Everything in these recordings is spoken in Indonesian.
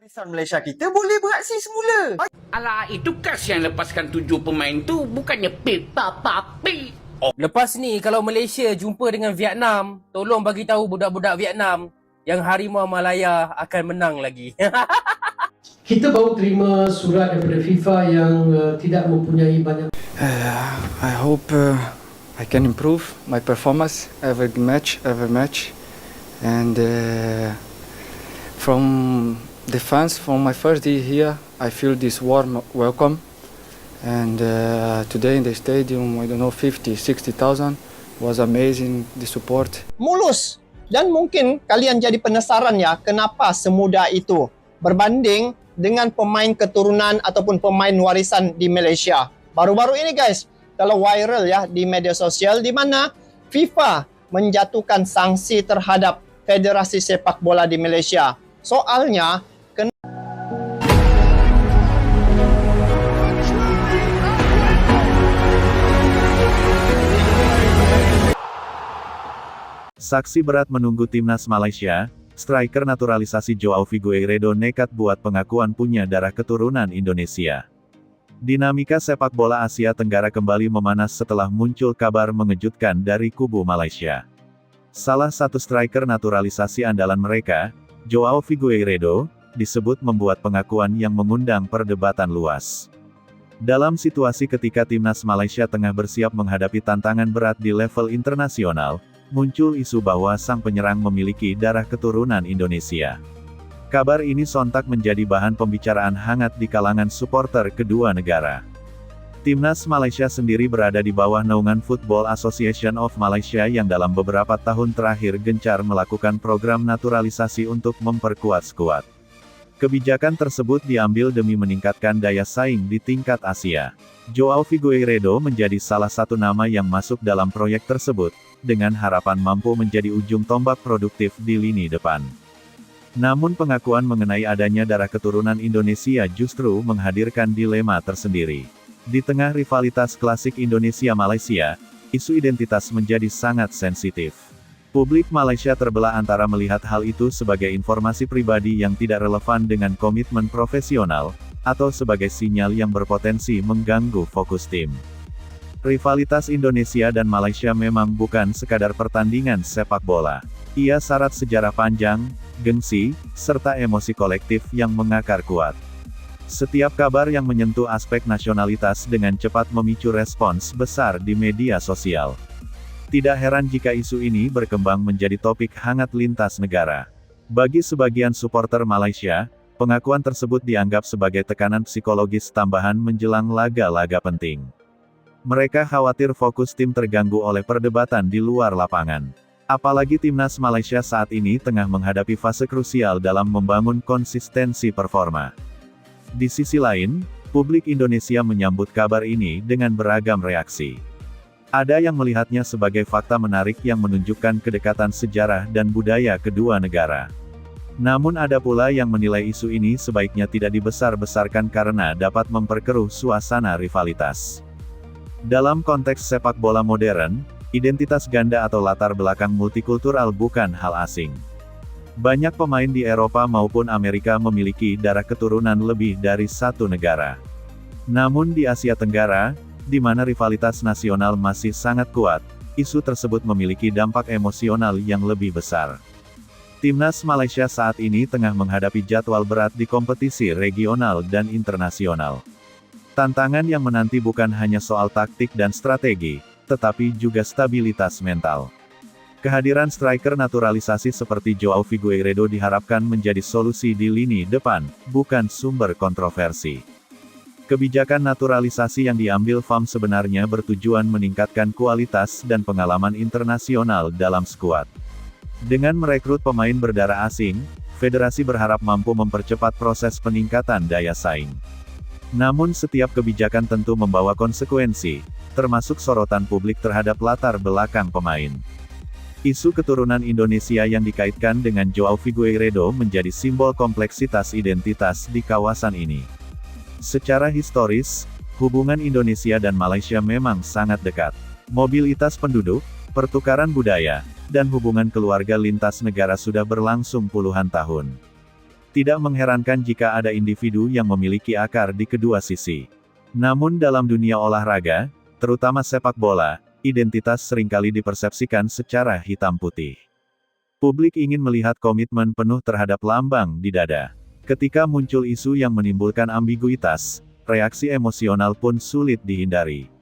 Warisan Malaysia kita boleh beraksi semula. Alah, itu Kas yang lepaskan 7 pemain tu. Bukannya Pip, Pip. Lepas ni kalau Malaysia jumpa dengan Vietnam, tolong bagi tahu budak-budak Vietnam yang Harimau Malaya akan menang lagi. Kita baru terima surat daripada FIFA yang tidak mempunyai banyak. I hope I can improve my performance every match, and from the fans, from my first day here, I feel this warm welcome. And today in the stadium, I don't know, 50,000-60,000 was amazing, the support. Mulus, dan mungkin kalian jadi penasaran ya kenapa semudah itu berbanding dengan pemain keturunan ataupun pemain warisan di Malaysia. Baru-baru ini guys, kalau viral ya di media sosial di mana FIFA menjatuhkan sanksi terhadap Federasi Sepak Bola di Malaysia. Soalnya Saksi berat menunggu timnas Malaysia, striker naturalisasi Joao Figueiredo nekat buat pengakuan punya darah keturunan Indonesia. Dinamika sepak bola Asia Tenggara kembali memanas setelah muncul kabar mengejutkan dari kubu Malaysia. Salah satu striker naturalisasi andalan mereka, Joao Figueiredo, disebut membuat pengakuan yang mengundang perdebatan luas. Dalam situasi ketika timnas Malaysia tengah bersiap menghadapi tantangan berat di level internasional, muncul isu bahwa sang penyerang memiliki darah keturunan Indonesia. Kabar ini sontak menjadi bahan pembicaraan hangat di kalangan supporter kedua negara. Timnas Malaysia sendiri berada di bawah naungan Football Association of Malaysia yang dalam beberapa tahun terakhir gencar melakukan program naturalisasi untuk memperkuat skuad. Kebijakan tersebut diambil demi meningkatkan daya saing di tingkat Asia. Joao Figueiredo menjadi salah satu nama yang masuk dalam proyek tersebut, dengan harapan mampu menjadi ujung tombak produktif di lini depan. Namun pengakuan mengenai adanya darah keturunan Indonesia justru menghadirkan dilema tersendiri. Di tengah rivalitas klasik Indonesia-Malaysia, isu identitas menjadi sangat sensitif. Publik Malaysia terbelah antara melihat hal itu sebagai informasi pribadi yang tidak relevan dengan komitmen profesional, atau sebagai sinyal yang berpotensi mengganggu fokus tim. Rivalitas Indonesia dan Malaysia memang bukan sekadar pertandingan sepak bola. Ia syarat sejarah panjang, gengsi, serta emosi kolektif yang mengakar kuat. Setiap kabar yang menyentuh aspek nasionalitas dengan cepat memicu respons besar di media sosial. Tidak heran jika isu ini berkembang menjadi topik hangat lintas negara. Bagi sebagian supporter Malaysia, pengakuan tersebut dianggap sebagai tekanan psikologis tambahan menjelang laga-laga penting. Mereka khawatir fokus tim terganggu oleh perdebatan di luar lapangan. Apalagi timnas Malaysia saat ini tengah menghadapi fase krusial dalam membangun konsistensi performa. Di sisi lain, publik Indonesia menyambut kabar ini dengan beragam reaksi. Ada yang melihatnya sebagai fakta menarik yang menunjukkan kedekatan sejarah dan budaya kedua negara. Namun ada pula yang menilai isu ini sebaiknya tidak dibesar-besarkan karena dapat memperkeruh suasana rivalitas. Dalam konteks sepak bola modern, identitas ganda atau latar belakang multikultural bukan hal asing. Banyak pemain di Eropa maupun Amerika memiliki darah keturunan lebih dari satu negara. Namun di Asia Tenggara, di mana rivalitas nasional masih sangat kuat, isu tersebut memiliki dampak emosional yang lebih besar. Timnas Malaysia saat ini tengah menghadapi jadwal berat di kompetisi regional dan internasional. Tantangan yang menanti bukan hanya soal taktik dan strategi, tetapi juga stabilitas mental. Kehadiran striker naturalisasi seperti Joao Figueiredo diharapkan menjadi solusi di lini depan, bukan sumber kontroversi. Kebijakan naturalisasi yang diambil FAM sebenarnya bertujuan meningkatkan kualitas dan pengalaman internasional dalam skuad. Dengan merekrut pemain berdarah asing, federasi berharap mampu mempercepat proses peningkatan daya saing. Namun setiap kebijakan tentu membawa konsekuensi, termasuk sorotan publik terhadap latar belakang pemain. Isu keturunan Indonesia yang dikaitkan dengan Joao Figueiredo menjadi simbol kompleksitas identitas di kawasan ini. Secara historis, hubungan Indonesia dan Malaysia memang sangat dekat. Mobilitas penduduk, pertukaran budaya, dan hubungan keluarga lintas negara sudah berlangsung puluhan tahun. Tidak mengherankan jika ada individu yang memiliki akar di kedua sisi. Namun dalam dunia olahraga, terutama sepak bola, identitas seringkali dipersepsikan secara hitam putih. Publik ingin melihat komitmen penuh terhadap lambang di dada. Ketika muncul isu yang menimbulkan ambiguitas, reaksi emosional pun sulit dihindari.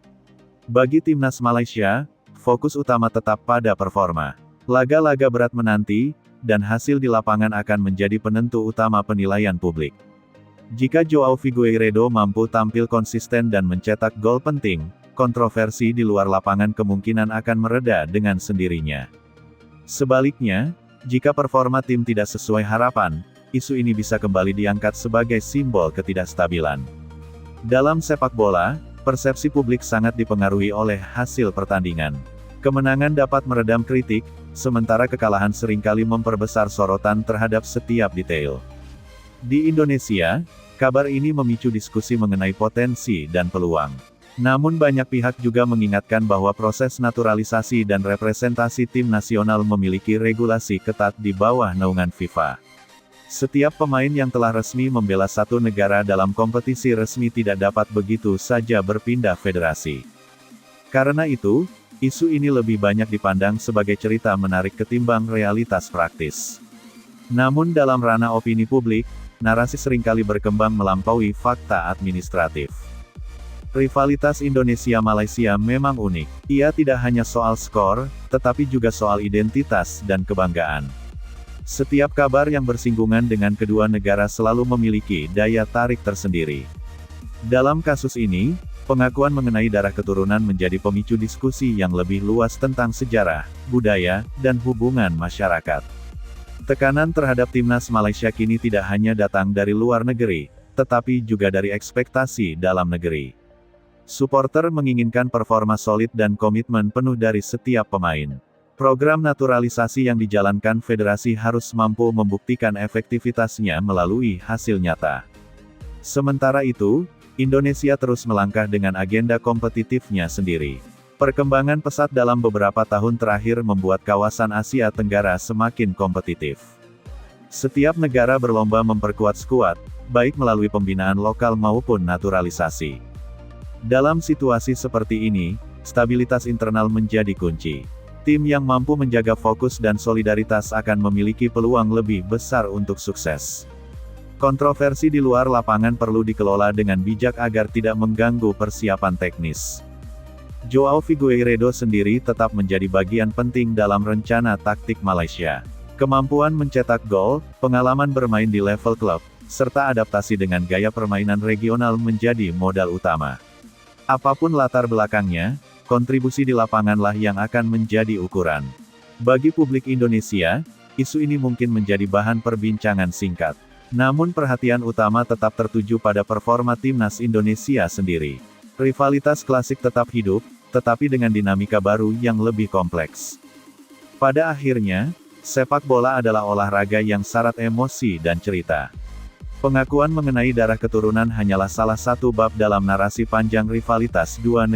Bagi timnas Malaysia, fokus utama tetap pada performa. Laga-laga berat menanti, dan hasil di lapangan akan menjadi penentu utama penilaian publik. Jika Joao Figueiredo mampu tampil konsisten dan mencetak gol penting, kontroversi di luar lapangan kemungkinan akan mereda dengan sendirinya. Sebaliknya, jika performa tim tidak sesuai harapan, isu ini bisa kembali diangkat sebagai simbol ketidakstabilan. Dalam sepak bola, persepsi publik sangat dipengaruhi oleh hasil pertandingan. Kemenangan dapat meredam kritik, sementara kekalahan seringkali memperbesar sorotan terhadap setiap detail. Di Indonesia, kabar ini memicu diskusi mengenai potensi dan peluang. Namun banyak pihak juga mengingatkan bahwa proses naturalisasi dan representasi tim nasional memiliki regulasi ketat di bawah naungan FIFA. Setiap pemain yang telah resmi membela satu negara dalam kompetisi resmi tidak dapat begitu saja berpindah federasi. Karena itu, isu ini lebih banyak dipandang sebagai cerita menarik ketimbang realitas praktis. Namun dalam ranah opini publik, narasi seringkali berkembang melampaui fakta administratif. Rivalitas Indonesia-Malaysia memang unik. Ia tidak hanya soal skor, tetapi juga soal identitas dan kebanggaan. Setiap kabar yang bersinggungan dengan kedua negara selalu memiliki daya tarik tersendiri. Dalam kasus ini, pengakuan mengenai darah keturunan menjadi pemicu diskusi yang lebih luas tentang sejarah, budaya, dan hubungan masyarakat. Tekanan terhadap timnas Malaysia kini tidak hanya datang dari luar negeri, tetapi juga dari ekspektasi dalam negeri. Suporter menginginkan performa solid dan komitmen penuh dari setiap pemain. Program naturalisasi yang dijalankan federasi harus mampu membuktikan efektivitasnya melalui hasil nyata. Sementara itu, Indonesia terus melangkah dengan agenda kompetitifnya sendiri. Perkembangan pesat dalam beberapa tahun terakhir membuat kawasan Asia Tenggara semakin kompetitif. Setiap negara berlomba memperkuat skuad, baik melalui pembinaan lokal maupun naturalisasi. Dalam situasi seperti ini, stabilitas internal menjadi kunci. Tim yang mampu menjaga fokus dan solidaritas akan memiliki peluang lebih besar untuk sukses. Kontroversi di luar lapangan perlu dikelola dengan bijak agar tidak mengganggu persiapan teknis. Joao Figueiredo sendiri tetap menjadi bagian penting dalam rencana taktik Malaysia. Kemampuan mencetak gol, pengalaman bermain di level klub, serta adaptasi dengan gaya permainan regional menjadi modal utama. Apapun latar belakangnya, kontribusi di lapanganlah yang akan menjadi ukuran. Bagi publik Indonesia, isu ini mungkin menjadi bahan perbincangan singkat. Namun perhatian utama tetap tertuju pada performa timnas Indonesia sendiri. Rivalitas klasik tetap hidup, tetapi dengan dinamika baru yang lebih kompleks. Pada akhirnya, sepak bola adalah olahraga yang syarat emosi dan cerita. Pengakuan mengenai darah keturunan hanyalah salah satu bab dalam narasi panjang rivalitas dua negara.